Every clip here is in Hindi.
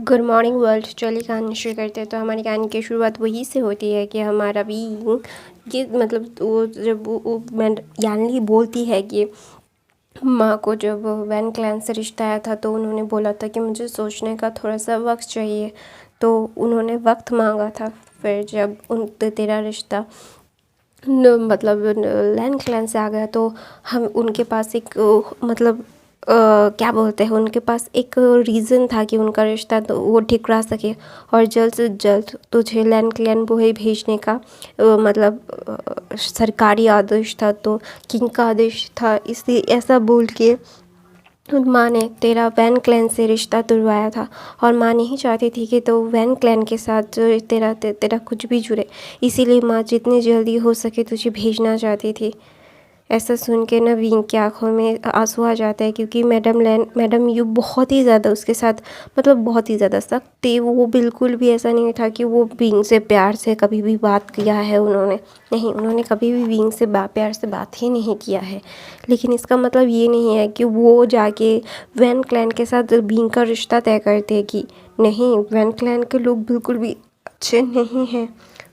Good morning world. चलिए कहानी शुरू करते हैं। तो हमारी कहानी की शुरुआत वही से होती है कि हमारा भी ये मतलब वो जब यानी बोलती है कि माँ को जब वैन क्लैन से रिश्ता आया था तो उन्होंने बोला था कि मुझे सोचने का थोड़ा सा वक्त चाहिए। तो उन्होंने वक्त मांगा था। फिर जब तेरा रिश्ता मतलब लैन क्लैन से आ गया तो हम उनके पास एक मतलब क्या बोलते हैं, उनके पास एक रीज़न था कि उनका रिश्ता तो वो ठुकरा सके और जल्द से जल्द तुझे लैन क्लैन को ही भेजने का मतलब सरकारी आदेश था, तो किंग का आदेश था। इसलिए ऐसा बोल के माँ ने तेरा वैन क्लैन से रिश्ता तुड़वाया था और माँ नहीं चाहती थी कि तो वैन क्लैन के साथ जो तेरा कुछ भी जुड़े। इसीलिए माँ जितनी जल्दी हो सके तुझे भेजना चाहती थी। ऐसा सुन के ना विंग की आंखों में आंसू आ जाते हैं, क्योंकि मैडम यू बहुत ही ज़्यादा उसके साथ मतलब बहुत ही ज़्यादा सख्त थी। वो बिल्कुल भी ऐसा नहीं था कि वो विंग से प्यार से कभी भी बात किया है उन्होंने। नहीं, उन्होंने कभी भी विंग से प्यार से बात ही नहीं किया है। लेकिन इसका मतलब ये नहीं है कि वो जाके वैन क्लैन के साथ विंग का रिश्ता तय कर देगी। नहीं, वैन क्लैन के लोग बिल्कुल भी अच्छे नहीं हैं।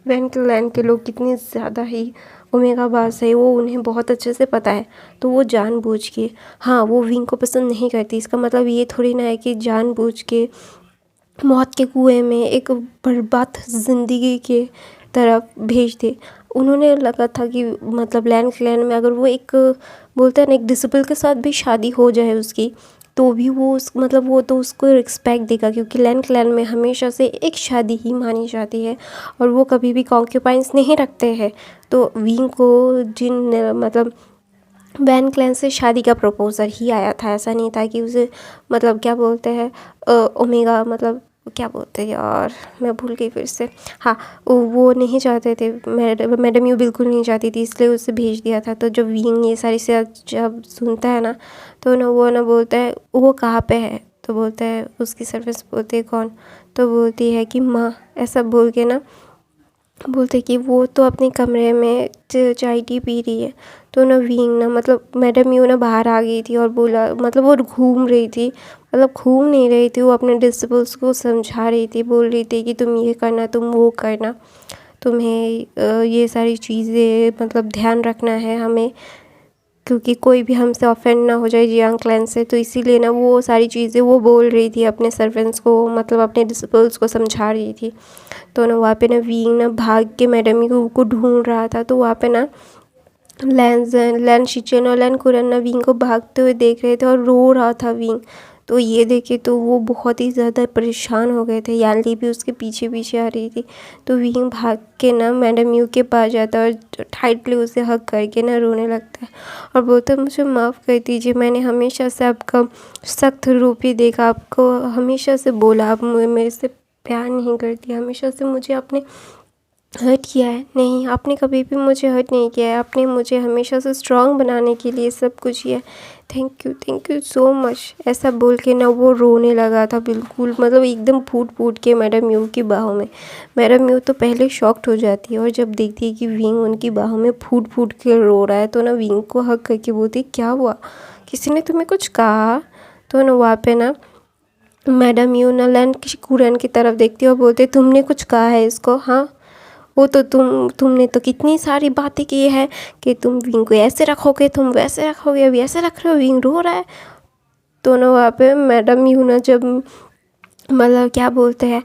वैन क्लैन के लोग कितनी ज़्यादा ही ओमेगा बास है, वो उन्हें बहुत अच्छे से पता है। तो वो जानबूझ के हाँ वो विंग को पसंद नहीं करती। इसका मतलब ये थोड़ी ना है कि जानबूझ के मौत के कुएं में एक बर्बाद ज़िंदगी के तरफ भेज दे। उन्होंने लगा था कि मतलब लैन क्लैन में अगर वो एक बोलते हैं ना एक डिसिपल के साथ भी शादी हो जाए उसकी, तो भी वो उस मतलब वो तो उसको रिस्पेक्ट देगा, क्योंकि लैन क्लैन में हमेशा से एक शादी ही मानी जाती है और वो कभी भी कॉन्क्यूपाइंस नहीं रखते हैं। तो विंग को जिन मतलब वैन क्लैन से शादी का प्रपोज़ल ही आया था। ऐसा नहीं था कि उसे मतलब क्या बोलते हैं ओमेगा मतलब क्या बोलते हैं यार, मैं भूल गई फिर से। हाँ, वो नहीं चाहते थे, मैडम यू बिल्कुल नहीं चाहती थी, इसलिए उसे भेज दिया था। तो जब विंग ये सारी से जब सुनता है ना, तो वो बोलता है वो कहाँ पे है। तो बोलता है उसकी सर्विस, बोलते कौन। तो बोलती है कि माँ। ऐसा बोल के ना बोलते कि वो तो अपने कमरे में चाय टी पी रही है। तो ना विंग ना मतलब मैडम यू ना बाहर आ गई थी और बोला मतलब वो घूम रही थी, मतलब घूम नहीं रही थी, वो अपने डिसिपल्स को समझा रही थी, बोल रही थी कि तुम ये करना, तुम वो करना, तुम्हें ये सारी चीज़ें मतलब ध्यान रखना है हमें, क्योंकि कोई भी हमसे ऑफेंड ना हो जाए जियांग क्लैन से। तो इसीलिए ना वो सारी चीज़ें वो बोल रही थी अपने सर्वेंट्स को, मतलब अपने डिसिपल्स को समझा रही थी। तो ना वहाँ पे ना विंग ना भाग के मैडम यू को ढूंढ रहा था। तो वहाँ पे ना लैन शिचन और लैन कुरन ना विंग को भागते हुए देख रहे थे और रो रहा था विंग। तो ये देखे तो वो बहुत ही ज़्यादा परेशान हो गए थे। यानली भी उसके पीछे पीछे आ रही थी। तो विंग भाग के ना मैडम यू के पास जाता है और टाइटली उसे हग करके ना रोने लगता है और बोलता है मुझे माफ़ कर दीजिए, मैंने हमेशा से आपका सख्त रूप ही देखा, आपको हमेशा से बोला, आप मेरे से प्यार नहीं करती, हमेशा से मुझे आपने हर्ट किया है। नहीं, आपने कभी भी मुझे हर्ट नहीं किया है, आपने मुझे हमेशा से स्ट्रांग बनाने के लिए सब कुछ किया है। Thank you so much. ऐसा बोल के ना वो रोने लगा था बिल्कुल, मतलब एकदम फूट फूट के मैडम यू की बाहों में। मैडम यू तो पहले शॉक्ड हो जाती है और जब देखती है कि विंग उनकी बाहों में फूट फूट के रो रहा है, तो ना विंग को हक करके बोलती क्या हुआ, किसी ने तुम्हें कुछ कहा। तो ना वहाँ पे ना मैडम यू ना लैन कुरन की तरफ देखती है और बोलते तुमने कुछ कहा है इसको। हाँ, वो तो तुमने तो कितनी सारी बातें की है कि तुम विंग को ऐसे रखोगे, तुम वैसे रखोगे, अभी ऐसे रख रहे हो, विंग रो रहा है। तो ना वहाँ पे मैडम यू ना जब मतलब क्या बोलते हैं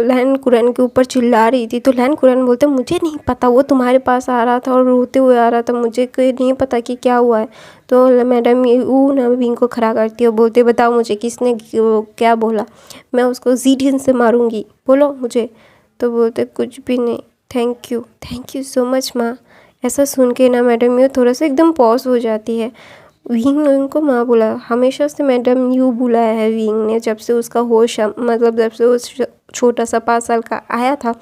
लैन कुरन के ऊपर चिल्ला रही थी, तो लैन कुरन बोलते मुझे नहीं पता, वो तुम्हारे पास आ रहा था और रोते हुए आ रहा था, मुझे कोई नहीं पता कि क्या हुआ है। तो मैडम यू ना विंग को खड़ा करती है और बोलते बताओ मुझे किसने क्या बोला, मैं उसको जीडियन से मारूंगी, बोलो मुझे। तो बोलते कुछ भी नहीं। थैंक यू सो मच माँ। ऐसा सुन के ना मैडम यू थोड़ा सा एकदम पॉज हो जाती है। विंग ने उनको माँ बोला, हमेशा से मैडम यू बुलाया है विंग ने, जब से उसका होश मतलब जब से वो छोटा सा 5 साल का आया था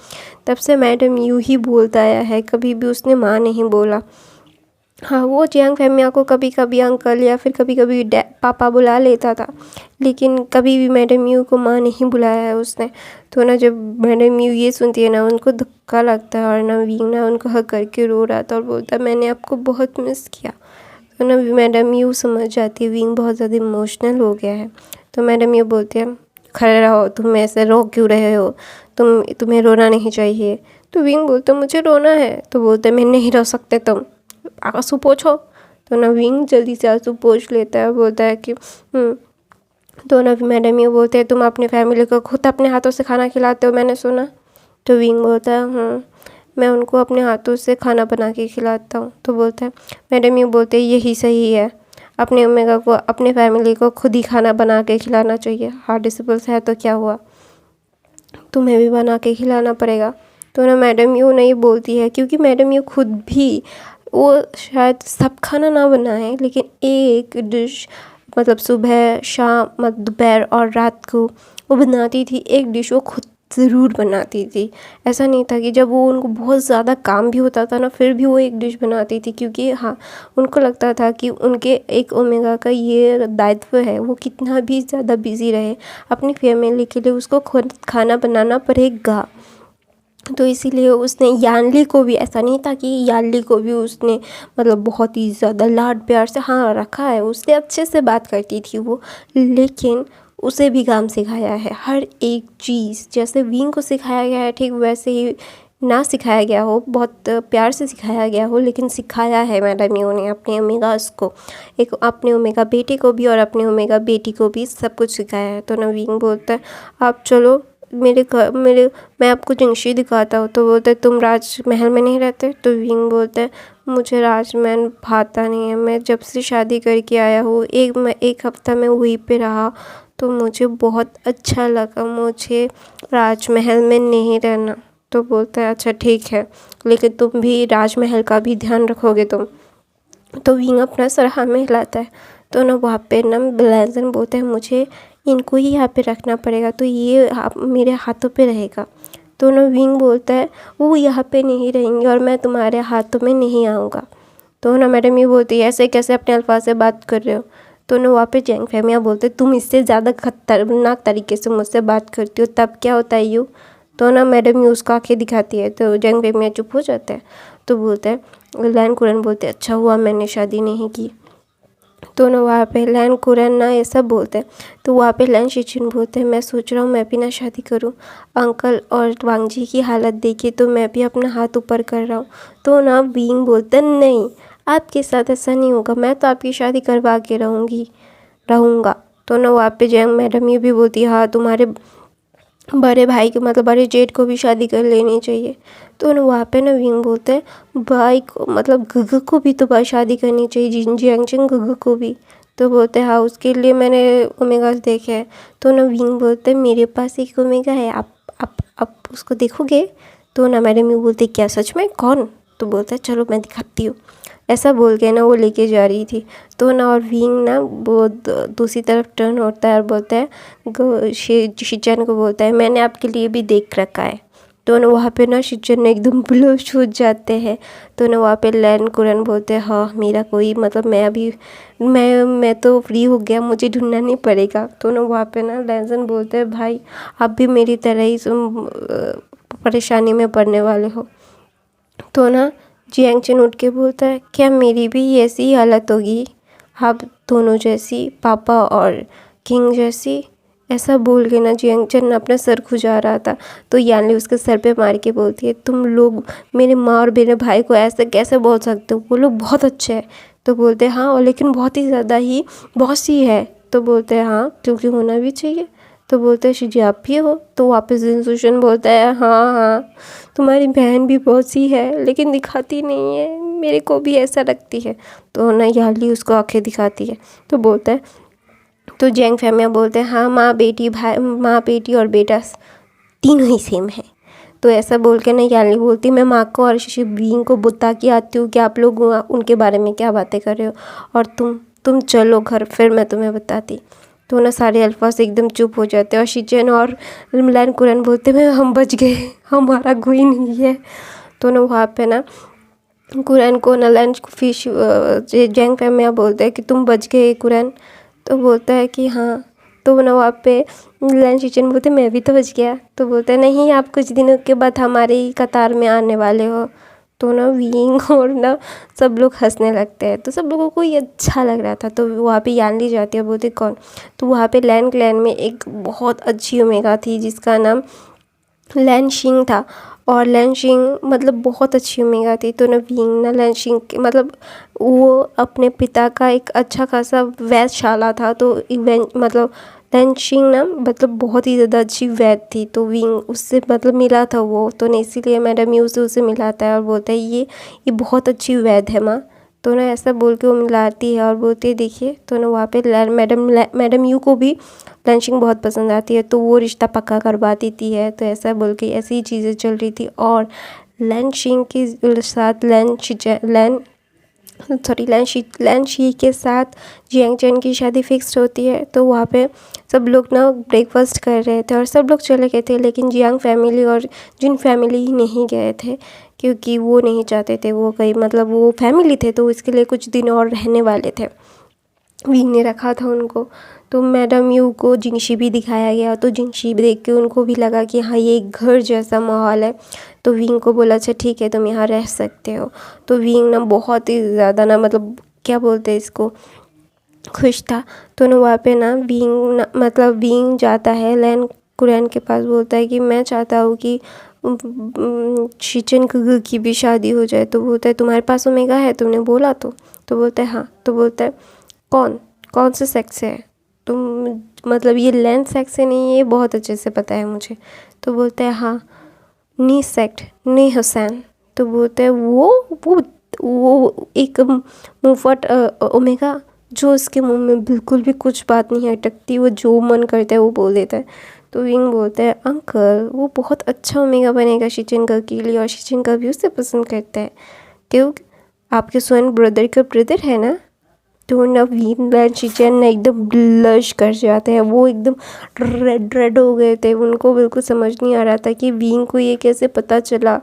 तब से मैडम यू ही बोलता आया है, कभी भी उसने माँ नहीं बोला। हाँ, वो जियांग फैमिया को कभी कभी अंकल या फिर कभी कभी पापा बुला लेता था, लेकिन कभी भी मैडम यू को माँ नहीं बुलाया है उसने। तो ना जब मैडम यू ये सुनती है ना उनको धक्का लगता है और ना विंग ना उनको हक करके रो रहा था और बोलता मैंने आपको बहुत मिस किया। तो ना मैडम यू समझ जाती है विंग बहुत ज़्यादा इमोशनल हो गया है। तो मैडम यू बोलती है खड़े रहो, तुम ऐसे रो क्यों रहे हो, तुम्हें रोना नहीं चाहिए। तो विंग बोलता मुझे रोना है। तो बोलते मैं नहीं रो सकते, तुम आंसू पोछो। तो ना विंग जल्दी से आंसू पोंछ लेता है, बोलता है कि तो ना मैडम ये बोलते हैं तुम अपनी फैमिली को खुद अपने हाथों से खाना खिलाते हो, मैंने सुना। तो विंग बोलता है मैं उनको अपने हाथों से खाना बना के खिलाता हूँ। तो बोलता है मैडम ये बोलते हैं यही सही है, अपने ओमेगा को अपने फैमिली को खुद ही खाना बना के खिलाना चाहिए। हार्ट डिसेबल्स है तो क्या हुआ, तुम्हें भी बना के खिलाना पड़ेगा। तो ना मैडम यू नहीं बोलती है, क्योंकि मैडम यू खुद भी वो शायद सब खाना ना बनाए, लेकिन एक डिश मतलब सुबह शाम दोपहर और रात को वो बनाती थी। एक डिश वो खुद ज़रूर बनाती थी। ऐसा नहीं था कि जब वो उनको बहुत ज़्यादा काम भी होता था ना, फिर भी वो एक डिश बनाती थी, क्योंकि हाँ उनको लगता था कि उनके एक ओमेगा का ये दायित्व है, वो कितना भी ज़्यादा बिज़ी रहे अपनी फैमिली के लिए उसको खुद खाना बनाना पड़ेगा। तो इसीलिए उसने यानली को भी, ऐसा नहीं था कि यानली को भी उसने मतलब बहुत ही ज़्यादा लाड प्यार से हाँ रखा है, उससे अच्छे से बात करती थी वो, लेकिन उसे भी काम सिखाया है। हर एक चीज़ जैसे विंग को सिखाया गया है, ठीक वैसे ही ना सिखाया गया हो, बहुत प्यार से सिखाया गया हो, लेकिन सिखाया है मैडम यू ने अपने ओमेगास को, एक अपने ओमेगा बेटे को भी और अपने ओमेगा बेटी को भी सब कुछ सिखाया है। तो ना विंग बोलता है आप चलो मैं आपको जंगशी दिखाता हूँ। तो बोलते तुम राजमहल में नहीं रहते। तो विंग बोलता है मुझे राजमहल भाता नहीं है, मैं जब से शादी करके आया हूँ एक हफ्ता में वहीं पे रहा, तो मुझे बहुत अच्छा लगा, मुझे राजमहल में नहीं रहना। तो बोलता है अच्छा ठीक है, लेकिन तुम भी राजमहल का भी ध्यान रखोगे तुम। तो विंग अपना सर हाँ में हिलाता है। तो ना वहाँ पे ना लैंसन बोलते हैं मुझे इनको ही यहाँ पे रखना पड़ेगा, तो ये मेरे हाथों पे रहेगा। तो ना विंग बोलता है वो यहाँ पे नहीं रहेंगे और मैं तुम्हारे हाथों में नहीं आऊँगा। तो ना मैडम ये बोलती है ऐसे कैसे अपने अल्फाज से बात कर रहे हो। तो ना वहाँ पे जैंग फैमिया बोलते तुम इससे ज़्यादा खतरनाक तरीके से मुझसे बात करती हो, तब क्या होता है यू। तो ना मैडम यू उसको आँखें दिखाती है, तो जैंग फैमिया चुप हो जाता है। तो बोलता है लैन कुरन बोलते अच्छा हुआ मैंने शादी नहीं की। तो ना वहाँ पे लैन कुरन ना ये सब बोलते हैं। तो वहाँ पे लैन शिचिन बोलते हैं मैं सोच रहा हूँ मैं भी ना शादी करूँ, अंकल और वांग जी की हालत देखिए तो मैं भी अपना हाथ ऊपर कर रहा हूँ। तो ना विंग बोलते हैं नहीं आपके साथ ऐसा नहीं होगा, मैं तो आपकी शादी करवा के रहूँगा। तो ना वहाँ पे जैंग मैडम ये भी बोलती है हाँ तुम्हारे बड़े भाई के मतलब बड़े जेठ को भी शादी कर लेनी चाहिए। तो ना वहाँ पे ना विंग बोलते हैं भाई को मतलब गग को भी तो शादी करनी चाहिए, जियांगचिंग गग को भी। तो बोलते हैं हाँ उसके लिए मैंने ओमेगास देखे हैं। तो ना विंग बोलते हैं मेरे पास एक ओमेगा है, आप उसको देखोगे। तो ना मैडम यू बोलते क्या सच में, कौन। तो बोलता है चलो मैं दिखाती हूँ। ऐसा बोल के ना वो लेके जा रही थी। तो ना और विंग ना वो दूसरी तरफ टर्न होता है और बोलता है शिचन को बोलता है मैंने आपके लिए भी देख रखा है। तो ना वहाँ पे ना शिचन ने एकदम बेहोश हो जाते हैं। तो ना वहाँ पे लैन कुरन बोलते हैं हाँ मेरा कोई मतलब मैं तो फ्री हो गया, मुझे ढूंढना नहीं पड़ेगा। तो ना वहाँ पे ना लैंसन बोलते हैं भाई आप भी मेरी तरह ही परेशानी में पड़ने वाले हो। तो ना जियांगचन उठ के बोलता है क्या मेरी भी ऐसी ही हालत होगी, आप दोनों जैसी, पापा और किंग जैसी। ऐसा बोल के ना जियांगचन अपना सर खुजा रहा था। तो यानली उसके सर पे मार के बोलती है तुम लोग मेरे माँ और मेरे भाई को ऐसे कैसे बोल सकते हो, वो लोग बहुत अच्छे हैं। तो बोलते हैं हाँ और लेकिन बहुत ही ज़्यादा ही बॉसी है। तो बोलते हैं हाँ क्योंकि होना भी चाहिए। तो बोलते हैं शिजी आप भी हो। तो वापस जिनसुशन बोलता है हाँ तुम्हारी बहन भी बॉसी है लेकिन दिखाती नहीं है, मेरे को भी ऐसा लगती है। तो ना याली उसको आंखें दिखाती है। तो बोलता है तो जैंग फैमिया बोलते हैं हाँ माँ बेटी और बेटा तीनों ही सेम है। तो ऐसा बोल के ना याली बोलती मैं माँ को और शिशिबीन को बता के आती हूँ कि आप लोग उनके बारे में क्या बातें कर रहे हो, और तुम चलो घर फिर मैं तुम्हें बताती। तो ना सारे अल्फाज एकदम चुप हो जाते हैं और शिचन और लैन कुरन बोलते हैं हम बच गए, हमारा कोई नहीं है। तो ना वहाँ पे ना कुरन को ना लैन फिश जैंग फैमिया बोलते हैं कि तुम बच गए कुरन। तो बोलता है कि हाँ। तो ना वहाँ पे लैन शिचन बोलते मैं भी तो बच गया। तो बोलता है नहीं आप कुछ दिनों के बाद हमारे ही कतार में आने वाले हो। तो ना विंग और ना सब लोग हंसने लगते हैं। तो सब लोगों को ये अच्छा लग रहा था। तो वहाँ पे यानली जाती है, बोलती कौन? तो वहाँ पे लैन क्लैन में एक बहुत अच्छी ओमेगा थी जिसका नाम लैनशिंग था। और लैनशिंग मतलब बहुत अच्छी ओमेगा थी। तो ना विंग ना लैनशिंग के मतलब वो अपने पिता का एक अच्छा खासा वैधशाला था। तो इवेंट मतलब लैनशिंग ना मतलब बहुत ही ज़्यादा अच्छी वैद थी। तो विंग उससे मतलब मिला था वो, तो ना इसीलिए मैडम यू से उसे मिलाता है और बोलता है ये बहुत अच्छी वैद है माँ। तो ना ऐसा बोल के वो मिलाती है और बोलती है देखिए। तो ना वहाँ पे मैडम यू को भी लैनशिंग बहुत पसंद आती है, तो वो रिश्ता पक्का करवा देती है। तो ऐसा बोल के ऐसी ही चीज़ें चल रही थी। और लैनशिंग के साथ लैन शी के साथ जियांग चैन की शादी फिक्स होती है। तो वहाँ पे सब लोग ना ब्रेकफास्ट कर रहे थे और सब लोग चले गए थे, लेकिन जियांग फैमिली और जिन फैमिली ही नहीं गए थे क्योंकि वो नहीं चाहते थे वो कहीं मतलब वो फैमिली थे तो इसके लिए कुछ दिन और रहने वाले थे। विंग ने रखा था उनको। तो मैडम यू को जिंगशी भी दिखाया गया। तो जिंगशी देख के उनको भी लगा कि हाँ ये एक घर जैसा माहौल है। तो विंग को बोला अच्छा ठीक है तुम यहाँ रह सकते हो। तो विंग ना बहुत ही ज़्यादा ना मतलब क्या बोलते हैं इसको, खुश था। तो ना वहाँ पे ना विंग जाता है लैन कुरैन के पास, बोलता है कि मैं चाहता हूँ कि शिचन कुगु की भी शादी हो जाए। तो बोलता है तुम्हारे पास ओमेगा है, तुमने बोला तो बोलता है हाँ। तो बोलता है कौन से सेक्स से है तुम? मतलब ये लैन सेक्स से नहीं, ये बहुत अच्छे से पता है मुझे। तो बोलता है हाँ नी सेक्ट नी हुसैन। तो बोलता है वो एक मुफट ओमेगा जो उसके मुंह में बिल्कुल भी कुछ बात नहीं अटकती, वो जो मन करता है वो बोल देता है। तो विंग बोलता है अंकल वो बहुत अच्छा ओमेगा बनेगा शिचिंगा के लिए, और शिचिंगा भी उसे पसंद करता है क्योंकि आपके स्वयं ब्रदर का ब्रदर है ना। तो नवीन शिचन ना एकदम ब्लश कर जाते हैं, वो एकदम रेड हो गए थे। उनको बिल्कुल समझ नहीं आ रहा था कि विंग को ये कैसे पता चला।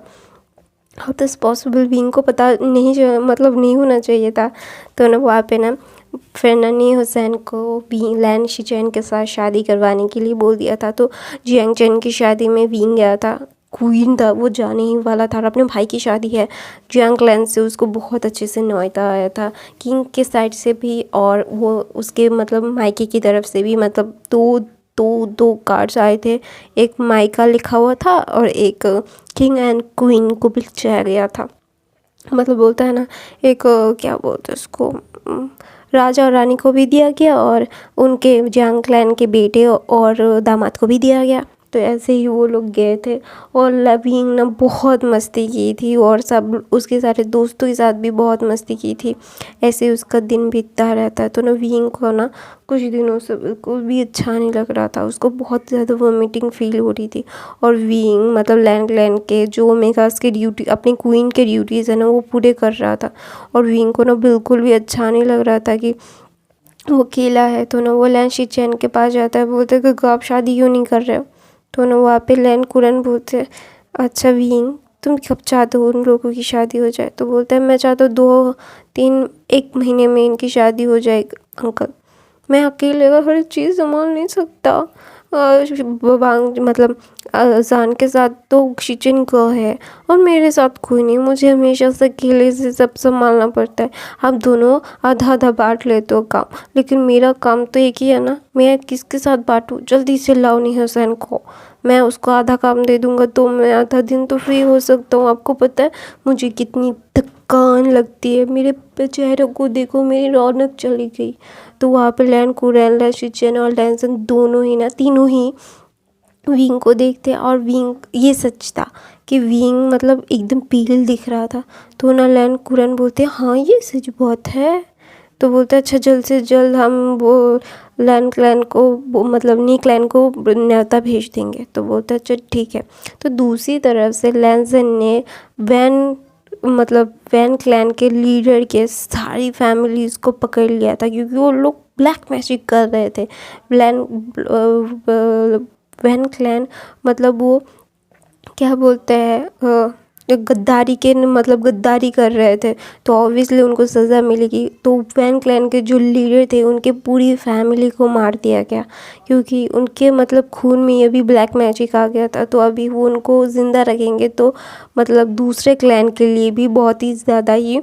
हाउ दिस पॉसिबल, विंग को पता नहीं मतलब नहीं होना चाहिए था। तो ना वहाँ पे ना फिर ननी हुसैन को भी लैन शिचैन के साथ शादी करवाने के लिए बोल दिया था। तो जियांग चैन की शादी में विंग गया था, क्वीन था, वो जाने ही वाला था। अपने भाई की शादी है जियांग क्लैन से, उसको बहुत अच्छे से न्योता आया था किंग के साइड से भी और वो उसके मतलब मायके की तरफ से भी। मतलब दो कार्ड्स आए थे, एक मायका लिखा हुआ था और एक किंग एंड क्वीन को भी लिखा गया था। मतलब बोलता है ना एक क्या बोलते हैं उसको, राजा और रानी को भी दिया गया और उनके जियांग क्लैन के बेटे और दामाद को भी दिया गया। तो ऐसे ही वो लोग गए थे और लविंग ने बहुत मस्ती की थी और सब उसके सारे दोस्तों के साथ भी बहुत मस्ती की थी। ऐसे उसका दिन बीतता रहता है। तो ना विंग को ना कुछ दिनों से बिल्कुल भी अच्छा नहीं लग रहा था, उसको बहुत ज़्यादा वोमिटिंग फील हो रही थी। और विंग मतलब लैन के जो ओमेगास के ड्यूटी अपनी क्वीन के ड्यूटीज़ है ना वो पूरे कर रहा था। और विंग को ना बिल्कुल भी अच्छा नहीं लग रहा था कि वो अकेला है। तो ना वो लैन शिचैन के पास जाता है, बोलते कि आप शादी क्यों नहीं कर रहे हो? तो ना वहाँ पे लैन कुरन बोलते अच्छा विंग तुम कब चाहते हो उन लोगों की शादी हो जाए? तो बोलता है मैं चाहता हूँ 2-3-1 महीने में इनकी शादी हो जाए अंकल, मैं अकेले का हर चीज़ संभाल नहीं सकता। मतलब जान के साथ तो शिचिन को है और मेरे साथ कोई नहीं, मुझे हमेशा से अकेले से सब संभालना पड़ता है। आप दोनों आधा आधा बांट लेते हो काम, लेकिन मेरा काम तो एक ही है ना, मैं किसके साथ बांटूँ? जल्दी से लाओ नहीं हुसैन को, मैं उसको आधा काम दे दूँगा तो मैं आधा दिन तो फ्री हो सकता हूँ। आपको पता है मुझे कितनी थकान लगती है, मेरे चेहरे को देखो, मेरी रौनक चली गई। तो वहाँ पे लैन कुरैन लैन शिचैन और लैनसन दोनों ही ना तीनों ही विंग को देखते। और विंग ये सच था कि विंग मतलब एकदम पील दिख रहा था। तो ना लैन कुरैन बोलते हाँ ये सच बहुत है। तो बोलते अच्छा जल्द से जल्द हम वो लैन क्लैन को मतलब नी क्लैन को न्योता भेज देंगे। तो बोलते अच्छा ठीक है। तो दूसरी तरफ से लैनसन ने वैन क्लैन के लीडर के सारी फैमिलीज़ को पकड़ लिया था क्योंकि वो लोग ब्लैक मैजिक कर रहे थे। वैन क्लैन मतलब वो क्या बोलते हैं गद्दारी के मतलब गद्दारी कर रहे थे, तो ऑब्वियसली उनको सज़ा मिलेगी। तो वैन क्लैन के जो लीडर थे उनके पूरी फैमिली को मार दिया गया, क्योंकि उनके मतलब खून में ये भी ब्लैक मैजिक आ गया था। तो अभी वो उनको ज़िंदा रखेंगे तो मतलब दूसरे क्लैन के लिए भी बहुत ही ज़्यादा ही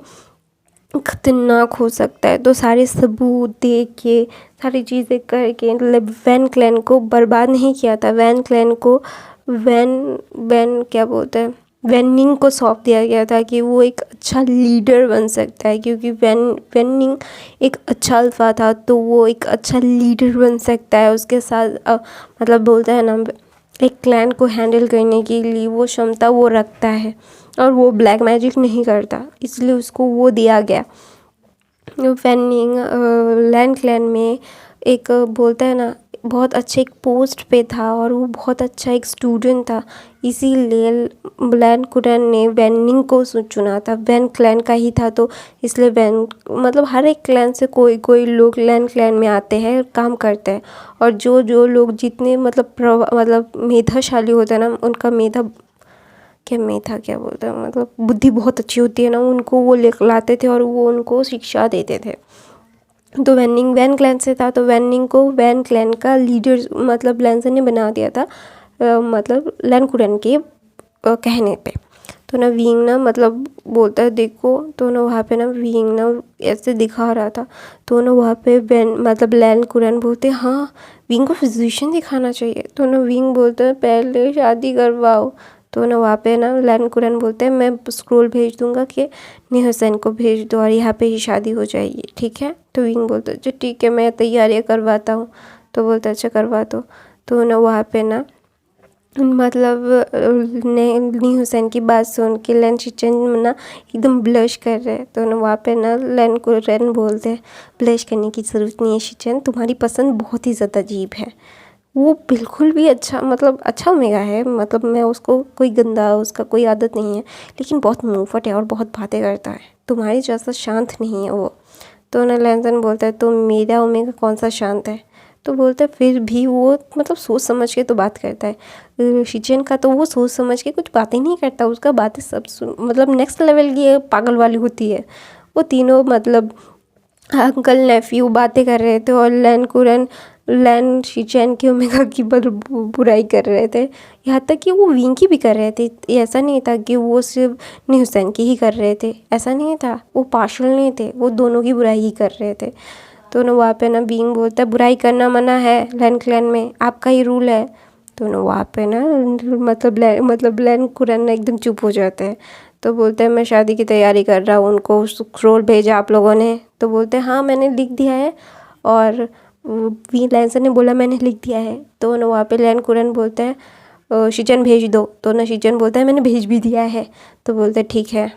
खतरनाक हो सकता है। तो सारे सबूत देख के, सारी चीज़ें करके मतलब वैन क्लैन को बर्बाद नहीं किया था। वैन क्लैन को वैन वैन क्या बोलते हैं, वैनिंग को सौंप दिया गया था कि वो एक अच्छा लीडर बन सकता है, क्योंकि वैनिंग एक अच्छा अल्फा था, तो वो एक अच्छा लीडर बन सकता है। उसके साथ मतलब बोलता है ना, एक क्लैन को हैंडल करने के लिए वो क्षमता वो रखता है, और वो ब्लैक मैजिक नहीं करता, इसलिए उसको वो दिया गया। वैनिंग लैन क्लैन में एक बोलता है ना बहुत अच्छे एक पोस्ट पे था, और वो बहुत अच्छा एक स्टूडेंट था, इसीलिए लैन कुरैन ने वैनिंग को चुना था। वैन क्लैन का ही था, तो इसलिए वैन मतलब हर एक क्लैन से कोई कोई लोग लैन क्लैन में आते हैं, काम करते हैं। और जो जो लोग जितने मतलब मेधाशाली होते हैं ना, उनका मेधा क्या बोलते हैं, मतलब बुद्धि बहुत अच्छी होती है ना, उनको वो लाते थे और वो उनको शिक्षा देते थे। तो वैनिंग वैन क्लैन से था, तो वैनिंग को वैन क्लैन का लीडर मतलब लैंसन ने बना दिया था, मतलब लैन कुरैन के कहने पे। तो ना विंग ना मतलब बोलता है देखो, तो ना वहाँ पे ना विंग ना ऐसे दिखा रहा था, तो ना वहाँ पे मतलब लैन कुरैन बोलते हाँ विंग को फिजिशियन दिखाना चाहिए। तो ना विंग बोलता है पहले शादी करवाओ। तो ना वहाँ पे ना लैन कुरैन बोलते हैं मैं स्क्रोल भेज दूंगा कि नी हुसैन को भेज दो और यहाँ पे ही शादी हो जाएगी, ठीक है। तो विंग बोलता है अच्छा ठीक है, मैं तैयारियाँ करवाता हूँ। तो बोलता है अच्छा करवा दो। तो ना वहाँ पे ना मतलब नी हुसैन की बात सुन के लैन शिचन ना एकदम ब्लश कर रहे हैं। तो ना वहाँ पे ना लैन कुरैन बोलते हैं ब्लश करने की ज़रूरत नहीं है शिचन, तुम्हारी पसंद बहुत ही ज़्यादा अजीब है। वो बिल्कुल भी अच्छा मतलब अच्छा ओमेगा है, मतलब मैं उसको कोई गंदा उसका कोई आदत नहीं है, लेकिन बहुत मुंहफट है और बहुत बातें करता है, तुम्हारी जैसा शांत नहीं है वो। तो ना लैंसन बोलता है तो मेरा ओमेगा कौन सा शांत है। तो बोलता है फिर भी वो मतलब सोच समझ के तो बात करता है। शिचेन का तो वो सोच समझ के कुछ बातें नहीं करता, उसका बातें सब मतलब नेक्स्ट लेवल की पागल वाली होती है। वो तीनों मतलब अंकल नेफ्यू बातें कर रहे थे और लैन शिचैन की ओमेगा की बुराई कर रहे थे, यहाँ तक कि वो विंग की भी कर रहे थे। ऐसा नहीं था कि वो सिर्फ नी हुसैन की ही कर रहे थे, ऐसा नहीं था, वो पार्शल नहीं थे, वो दोनों की बुराई ही कर रहे थे। तो ना वहाँ पे ना विंग बोलता है बुराई करना मना है लैन क्लैन में, आपका ही रूल है। तो ना वहाँ पे ना मतलब लैन कुरैन ना एकदम चुप हो जाते हैं। तो बोलते हैं मैं शादी की तैयारी कर रहा हूँ, उनको स्क्रोल भेजा आप लोगों ने। तो बोलते हैं हाँ मैंने लिख दिया है, और वी लैंसन ने बोला मैंने लिख दिया है। तो ना वहाँ पे लैन कुरैन बोलते हैं शिचन भेज दो। तो ना शिचन बोलता है मैंने भेज भी दिया है। तो बोलते हैं ठीक है।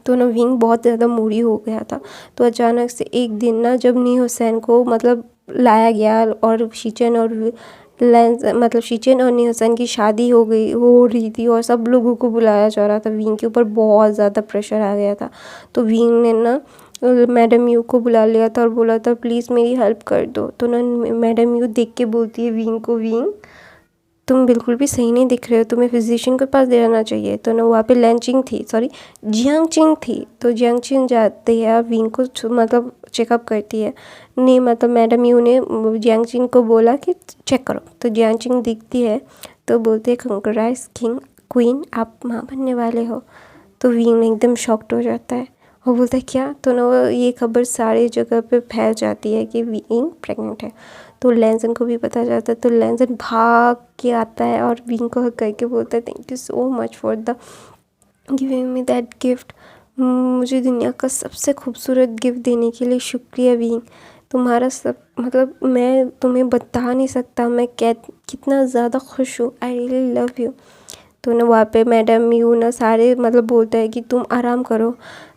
तो ना विंग बहुत ज़्यादा मूडी हो गया था। तो अचानक से एक दिन ना जब नी हुसैन को मतलब लाया गया और शिचन और मतलब शिचन और नी हुसैन की शादी हो रही थी और सब लोगों को बुलाया जा रहा था, विंग के ऊपर बहुत ज़्यादा प्रेशर आ गया था। तो विंग ने ना मैडम यू को बुला लिया था और बोला था प्लीज़ मेरी हेल्प कर दो। तो ना मैडम यू देख के बोलती है विंग को विंग तुम बिल्कुल भी सही नहीं दिख रहे हो, तुम्हें फिजिशियन के पास ले जाना चाहिए। तो ना वहाँ पे लैंचिंग थी, सॉरी जियांगचिंग थी। तो जियांगचिंग जाती है विंग को मतलब चेकअप करती है। नहीं मतलब मैडम यू ने जियांगचिंग को बोला कि चेक करो। तो जियांगचिंग दिखती है तो बोलते हैं कंग्रेट्स किंग क्वीन, आप माँ बनने वाले हो। तो विंग एकदम शॉक्ड हो जाता है और बोलता है क्या। तो ना ये खबर सारी जगह पे फैल जाती है कि विंग प्रेग्नेंट है। तो लैंसन को भी पता चलता है, तो लैंसन भाग के आता है और विंग को हक करके बोलता है thank you so much for the giving me that gift, मुझे दुनिया का सबसे खूबसूरत गिफ्ट देने के लिए शुक्रिया विंग। तुम्हारा सब मतलब मैं तुम्हें बता नहीं सकता मैं कितना ज़्यादा खुश हूँ, आई रियली लव यू। तो ना वहाँ पे मैडम यू ना सारे मतलब बोलता है कि तुम आराम करो,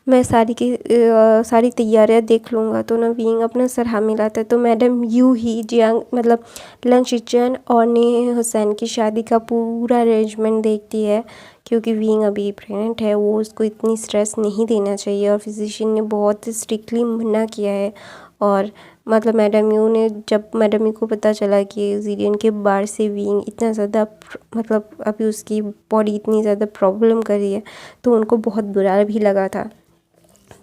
मैं सारी तैयारियां देख लूँगा। तो ना विंग अपना सर हाँ मिलाता है। तो मैडम यू ही जियांग मतलब लन शिचन और नी हुसैन की शादी का पूरा अरेंजमेंट देखती है, क्योंकि विंग अभी प्रेग्नेंट है, वो उसको इतनी स्ट्रेस नहीं देना चाहिए और फिजिशियन ने बहुत स्ट्रिक्टली मना किया है। और मतलब मैडम यू ने जब मैडम यू को पता चला कि जीरियन के बाहर से विंग इतना ज़्यादा मतलब अभी उसकी बॉडी इतनी ज़्यादा प्रॉब्लम कर रही है, तो उनको बहुत बुरा भी लगा था।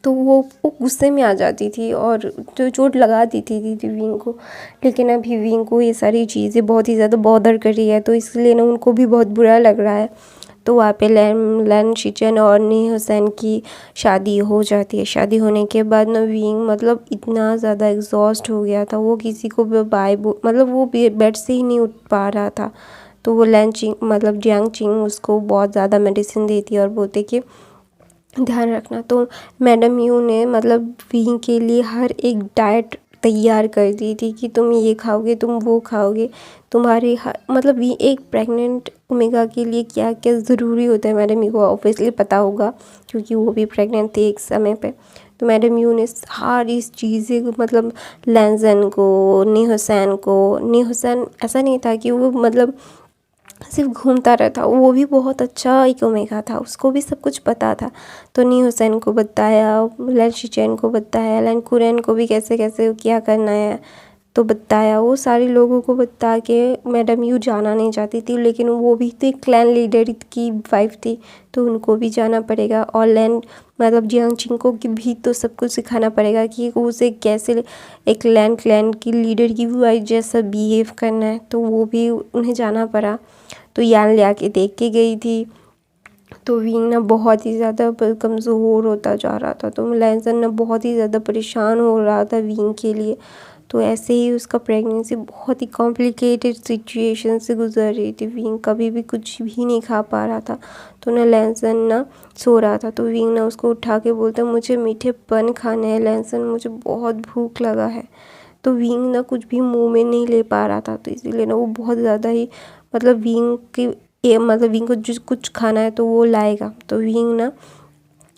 तो वो गुस्से में आ जाती थी और जो चोट लगा देती थी विंग को। लेकिन अभी विंग को ये सारी चीज़ें बहुत ही ज़्यादा बॉदर कर रही है, तो इसलिए ना उनको भी बहुत बुरा लग रहा है। तो वहाँ पे लैन शिचन और नी हुसैन की शादी हो जाती है। शादी होने के बाद ना विंग मतलब इतना ज़्यादा एग्जॉस्ट हो गया था, वो किसी को भी मतलब वो बेड से ही नहीं उठ पा रहा था। तो वो लैन चिंग मतलब जियांग चिंग उसको बहुत ज़्यादा मेडिसिन देती है और बोलते कि ध्यान रखना। तो मैडम यू ने मतलब विंग के लिए हर एक डाइट तैयार कर दी थी कि तुम ये खाओगे, तुम वो खाओगे, तुम्हारी मतलब भी एक प्रेग्नेंट ओमेगा के लिए क्या क्या ज़रूरी होता है मैडम यू को ऑब्वियसली पता होगा, क्योंकि वो भी प्रेग्नेंट थी एक समय पे। तो मैडम यू ने सारी इस चीज़ें मतलब लैंजन को, नी हुसैन ऐसा नहीं था कि वो मतलब सिर्फ घूमता रहता, वो भी बहुत अच्छा एक ओमेगा था, उसको भी सब कुछ पता था। तो नी हुसैन को बताया, लैन शिचैन को बताया, लैन कुरैन को भी कैसे कैसे क्या करना है तो बताया। वो सारे लोगों को बता के मैडम यू जाना नहीं चाहती थी, लेकिन वो भी तो एक क्लैन लीडर की वाइफ थी, तो उनको भी जाना पड़ेगा। और लैन मतलब जियांग चिंग को भी तो सब कुछ सिखाना पड़ेगा कि उसे कैसे एक क्लैन की लीडर की वाइफ जैसा बिहेव करना है, तो वो भी उन्हें जाना पड़ा। तो यान ले आके देख के गई थी। तो विंग ना बहुत ही ज़्यादा कमज़ोर होता जा रहा था, तो लैंसन ना बहुत ही ज़्यादा परेशान हो रहा था विंग के लिए। तो ऐसे ही उसका प्रेगनेंसी बहुत ही कॉम्प्लिकेटेड सिचुएशन से गुजर रही थी। विंग कभी भी कुछ भी नहीं खा पा रहा था। तो ना लैंसन ना सो रहा था, तो विंग ना उसको उठा के बोलता मुझे मीठे पन खाने हैं लैंसन, मुझे बहुत भूख लगा है। तो विंग ना कुछ भी मुंह में नहीं ले पा रहा था, तो इसीलिए ना वो बहुत ज़्यादा ही मतलब विंग की मतलब विंग को जो कुछ खाना है तो वो लाएगा। तो विंग ना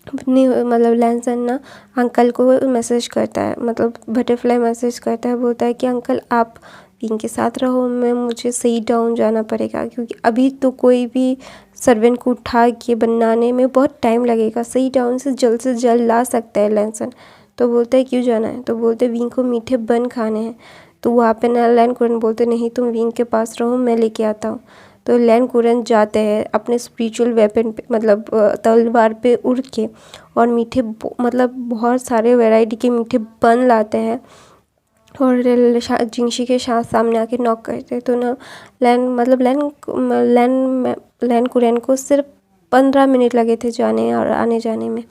अपने मतलब लैंसन ना अंकल को मैसेज करता है, मतलब बटरफ्लाई मैसेज करता है, बोलता है कि अंकल आप विंग के साथ रहो, मुझे सही डाउन जाना पड़ेगा, क्योंकि अभी तो कोई भी सर्वेंट को उठा के बनाने में बहुत टाइम लगेगा, सही डाउन से जल्द ला सकता है लैंसन। तो बोलता है क्यों जाना है, तो बोलते विंग को मीठे बन खाने हैं। तो वहाँ पे ना लैन कुरन बोलते नहीं तुम विंग के पास रहो, मैं लेके आता हूँ। तो लैन कुरन जाते हैं अपने स्पिरिचुअल वेपन पे मतलब तलवार पे उड़ के, और मीठे मतलब बहुत सारे वैरायटी के मीठे बन लाते हैं और जिंगशी के सामने आके नॉक करते हैं। तो ना लैन कुरैन को सिर्फ 15 मिनट लगे थे जाने और आने जाने में।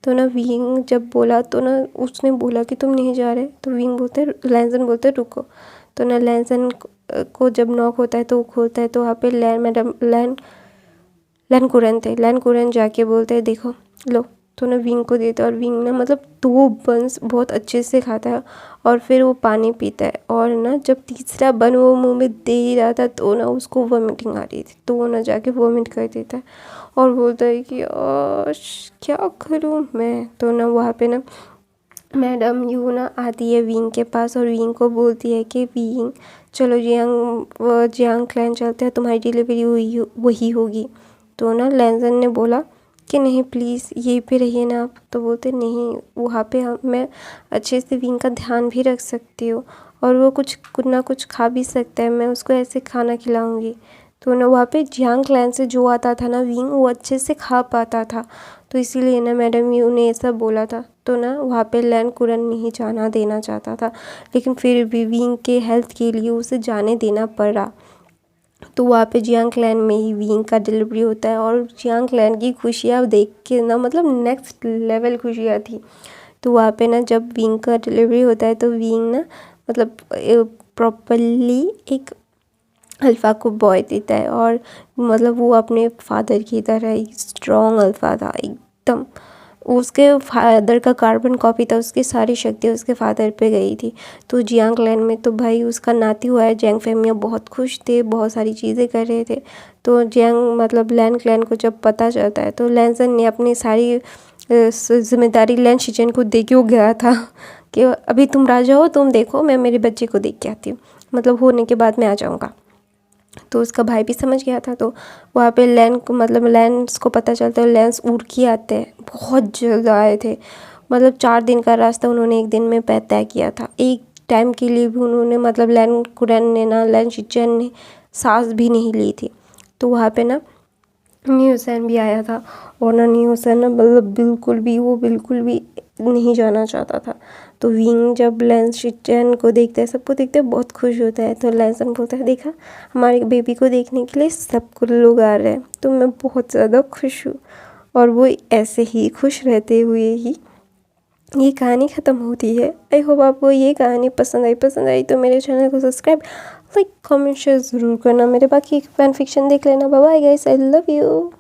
तो ना विंग जब बोला तो ना उसने बोला कि तुम नहीं जा रहे, तो विंग बोलते लैंसन बोलते रुको। तो ना लैंसन को जब नॉक होता है तो वो खोलता है, तो वहाँ पे लैन कुरन थे। लैन कुरन जाके बोलते हैं देखो लो, तो ना विंग को देता है और विंग ना मतलब 2 बन्स बहुत अच्छे से खाता है और फिर वो पानी पीता है। और ना जब तीसरा बन वो मुंह में दे ही रहा था तो ना उसको वॉमिटिंग आ रही थी, तो वो ना जाके वॉमिट कर देता है और बोलता है कि क्या करूँ मैं। तो ना वहाँ पे ना मैडम यू ना आती है विंग के पास और विंग को बोलती है कि विंग चलो जियांग क्लैन चलते हैं, तुम्हारी डिलीवरी वही होगी। तो ना लैंसन ने बोला कि नहीं प्लीज़ यहीं पे रहिए ना आप। तो बोलते नहीं, वहाँ पे मैं अच्छे से विंग का ध्यान भी रख सकती हूँ और वो कुछ ना कुछ खा भी सकता है, मैं उसको ऐसे खाना खिलाऊँगी। तो ना वहाँ पे जियांग क्लैन से जो आता था ना विंग, वो अच्छे से खा पाता था, तो इसीलिए ना मैडम यू ने ऐसा बोला था। तो ना वहाँ पे लैन कुरन नहीं जाना देना चाहता था, लेकिन फिर भी विंग के हेल्थ के लिए उसे जाने देना पड़ा। तो वहाँ पे जियांग क्लैन में ही विंग का डिलीवरी होता है और जियांग क्लैन की खुशियाँ देख के ना मतलब नेक्स्ट लेवल खुशियाँ थी। तो वहाँ पे ना जब विंग का डिलीवरी होता है तो विंग ना मतलब प्रॉपरली एक अल्फ़ा को बॉय देता है और मतलब वो अपने फादर की तरह एक स्ट्रॉन्ग अल्फ़ा था एकदम। उसके फादर का कार्बन कॉपी था, उसकी सारी शक्ति उसके फादर पे गई थी। तो जियांग क्लैन में तो भाई उसका नाती हुआ है, जियांग फैमिली बहुत खुश थे, बहुत सारी चीज़ें कर रहे थे। तो जियांग मतलब लैन क्लैन को जब पता चलता है तो लैंसन ने अपनी सारी जिम्मेदारी लैन शिचन को दे के वो गया था कि अभी तुम राजा हो, तुम देखो मैं मेरे बच्चे को देख के आती हूँ, मतलब होने के बाद मैं आ जाऊँगा। तो उसका भाई भी समझ गया था। तो वहाँ पे लैंस को पता चलता है, लैंस उड़ के आते हैं, बहुत जल्द आए थे। मतलब 4 दिन का रास्ता उन्होंने एक दिन में तय किया था। एक टाइम के लिए भी उन्होंने मतलब लैन कुरैन ने ना लैन शिचन ने सांस भी नहीं ली थी। तो वहाँ पे ना न्यूसन भी आया था और ना न्यूसन ना मतलब बिल्कुल भी नहीं जाना चाहता था। तो विंग जब लैंस शिचन को देखता है, सबको देखते हैं, बहुत खुश होता है। तो लैंसन बोलता है, देखा हमारे बेबी को देखने के लिए सबको लोग आ रहे हैं, तो मैं बहुत ज़्यादा खुश हूँ। और वो ऐसे ही खुश रहते हुए ही ये कहानी ख़त्म होती है। आई होप आपको ये कहानी पसंद आई तो मेरे चैनल को सब्सक्राइब, लाइक, कमेंट, शेयर ज़रूर करना। मेरे बाकी फैन फिक्शन देख लेना। Bye bye guys, I love you.